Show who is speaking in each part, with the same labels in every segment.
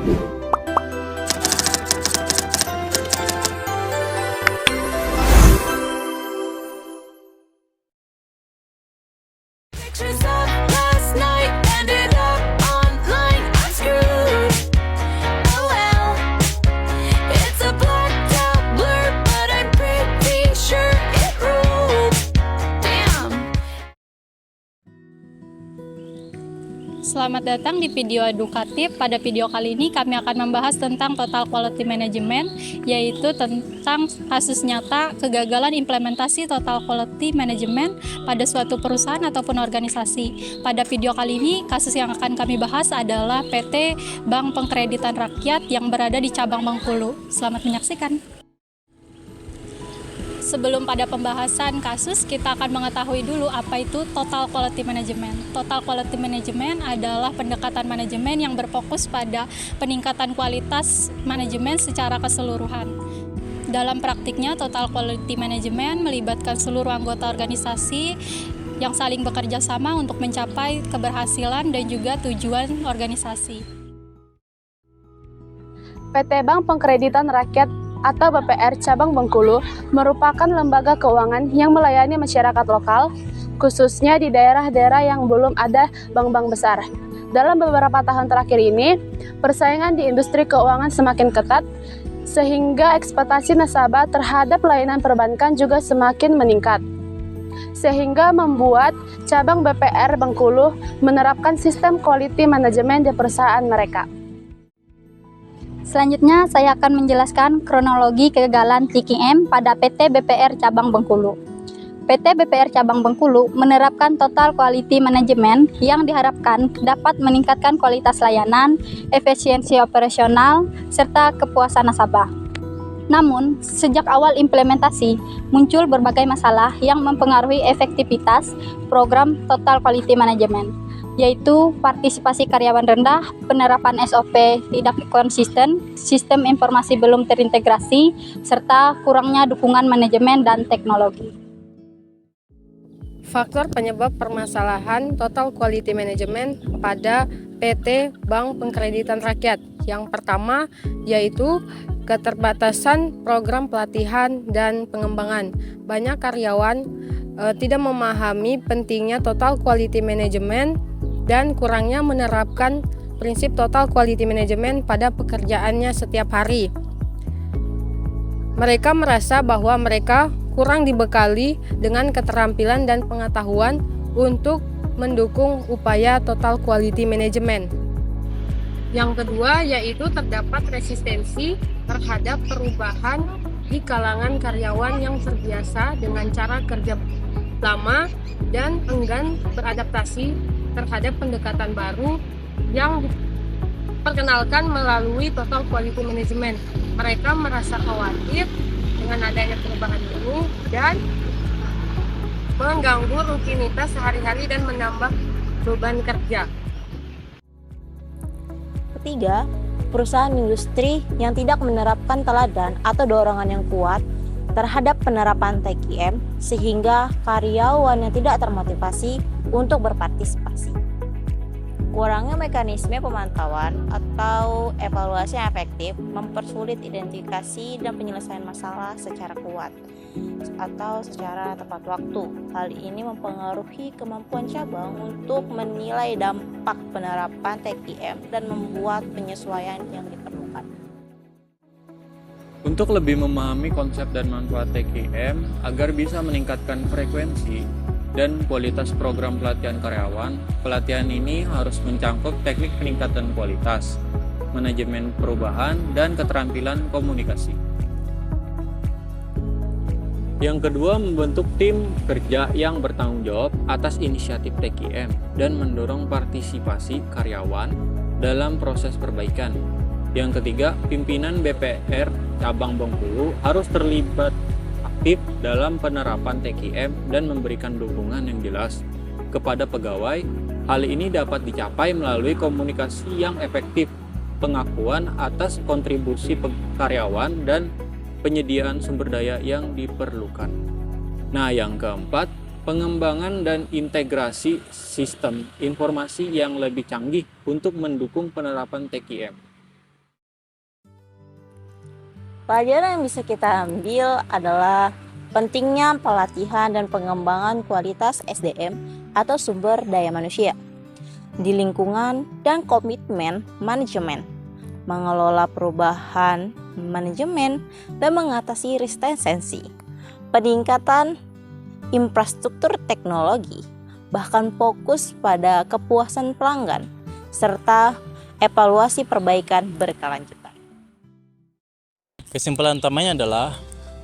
Speaker 1: Pictures of last night ended up online. I'm screwed. Oh well, it's a blacked out blur, but I'm pretty sure it ruled. Damn.
Speaker 2: Selamat datang di video edukatif. Pada video kali ini kami akan membahas tentang Total Quality Management, yaitu tentang kasus nyata kegagalan implementasi Total Quality Management pada suatu perusahaan ataupun organisasi. Pada video kali ini, kasus yang akan kami bahas adalah PT Bank Pengkreditan Rakyat yang berada di cabang Bengkulu. Selamat menyaksikan. Sebelum pada pembahasan kasus, kita akan mengetahui dulu apa itu Total Quality Management. Total Quality Management adalah pendekatan manajemen yang berfokus pada peningkatan kualitas manajemen secara keseluruhan. Dalam praktiknya, Total Quality Management melibatkan seluruh anggota organisasi yang saling bekerja sama untuk mencapai keberhasilan dan juga tujuan organisasi.
Speaker 3: PT Bank Pengkreditan Rakyat atau BPR Cabang Bengkulu merupakan lembaga keuangan yang melayani masyarakat lokal, khususnya di daerah-daerah yang belum ada bank-bank besar. Dalam beberapa tahun terakhir ini, persaingan di industri keuangan semakin ketat, sehingga ekspektasi nasabah terhadap layanan perbankan juga semakin meningkat. Sehingga membuat cabang BPR Bengkulu menerapkan sistem quality management di perusahaan mereka.
Speaker 4: Selanjutnya, saya akan menjelaskan kronologi kegagalan TQM pada PT BPR Cabang Bengkulu. PT BPR Cabang Bengkulu menerapkan Total Quality Management yang diharapkan dapat meningkatkan kualitas layanan, efisiensi operasional, serta kepuasan nasabah. Namun, sejak awal implementasi, muncul berbagai masalah yang mempengaruhi efektivitas program Total Quality Management, yaitu partisipasi karyawan rendah, penerapan SOP tidak konsisten, sistem informasi belum terintegrasi, serta kurangnya dukungan manajemen dan teknologi.
Speaker 5: Faktor penyebab permasalahan Total Quality Management pada PT Bank Pengkreditan Rakyat. Yang pertama yaitu keterbatasan program pelatihan dan pengembangan. Banyak karyawan tidak memahami pentingnya Total Quality Management dan kurangnya menerapkan prinsip Total Quality Management pada pekerjaannya setiap hari. Mereka merasa bahwa mereka kurang dibekali dengan keterampilan dan pengetahuan untuk mendukung upaya Total Quality Management. Yang kedua yaitu terdapat resistensi terhadap perubahan di kalangan karyawan yang terbiasa dengan cara kerja lama dan enggan beradaptasi terhadap pendekatan baru yang diperkenalkan melalui Total Quality Management. Mereka merasa khawatir dengan adanya perubahan ini dan mengganggu rutinitas sehari-hari dan menambah beban kerja.
Speaker 6: Ketiga, perusahaan industri yang tidak menerapkan teladan atau dorongan yang kuat terhadap penerapan TQM sehingga karyawannya tidak termotivasi untuk berpartisipasi. Kurangnya mekanisme pemantauan atau evaluasi yang efektif mempersulit identifikasi dan penyelesaian masalah secara kuat atau secara tepat waktu. Hal ini mempengaruhi kemampuan cabang untuk menilai dampak penerapan TQM dan membuat penyesuaian yang diperlukan.
Speaker 7: Untuk lebih memahami konsep dan manfaat TQM agar bisa meningkatkan frekuensi dan kualitas program pelatihan karyawan, pelatihan ini harus mencangkup teknik peningkatan kualitas, manajemen perubahan, dan keterampilan komunikasi. Yang kedua, membentuk tim kerja yang bertanggung jawab atas inisiatif TQM dan mendorong partisipasi karyawan dalam proses perbaikan. Yang ketiga, pimpinan BPR Cabang Bengkulu harus terlibat aktif dalam penerapan TQM dan memberikan dukungan yang jelas kepada pegawai. Hal ini dapat dicapai melalui komunikasi yang efektif, pengakuan atas kontribusi karyawan, dan penyediaan sumber daya yang diperlukan. Nah, yang keempat, pengembangan dan integrasi sistem informasi yang lebih canggih untuk mendukung penerapan TQM.
Speaker 6: Pelajaran yang bisa kita ambil adalah pentingnya pelatihan dan pengembangan kualitas SDM atau sumber daya manusia di lingkungan dan komitmen manajemen, mengelola perubahan manajemen dan mengatasi resistensi, peningkatan infrastruktur teknologi, bahkan fokus pada kepuasan pelanggan, serta evaluasi perbaikan berkelanjutan.
Speaker 8: Kesimpulan utamanya adalah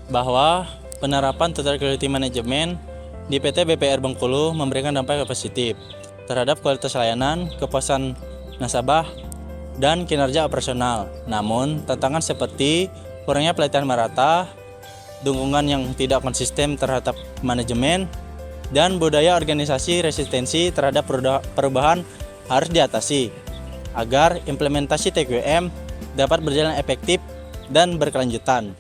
Speaker 8: bahwa penerapan Total Quality Management di PT BPR Bengkulu memberikan dampak yang positif terhadap kualitas layanan, kepuasan nasabah, dan kinerja operasional. Namun, tantangan seperti kurangnya pelatihan merata, dukungan yang tidak konsisten terhadap manajemen, dan budaya organisasi resistensi terhadap perubahan harus diatasi agar implementasi TQM dapat berjalan efektif dan berkelanjutan.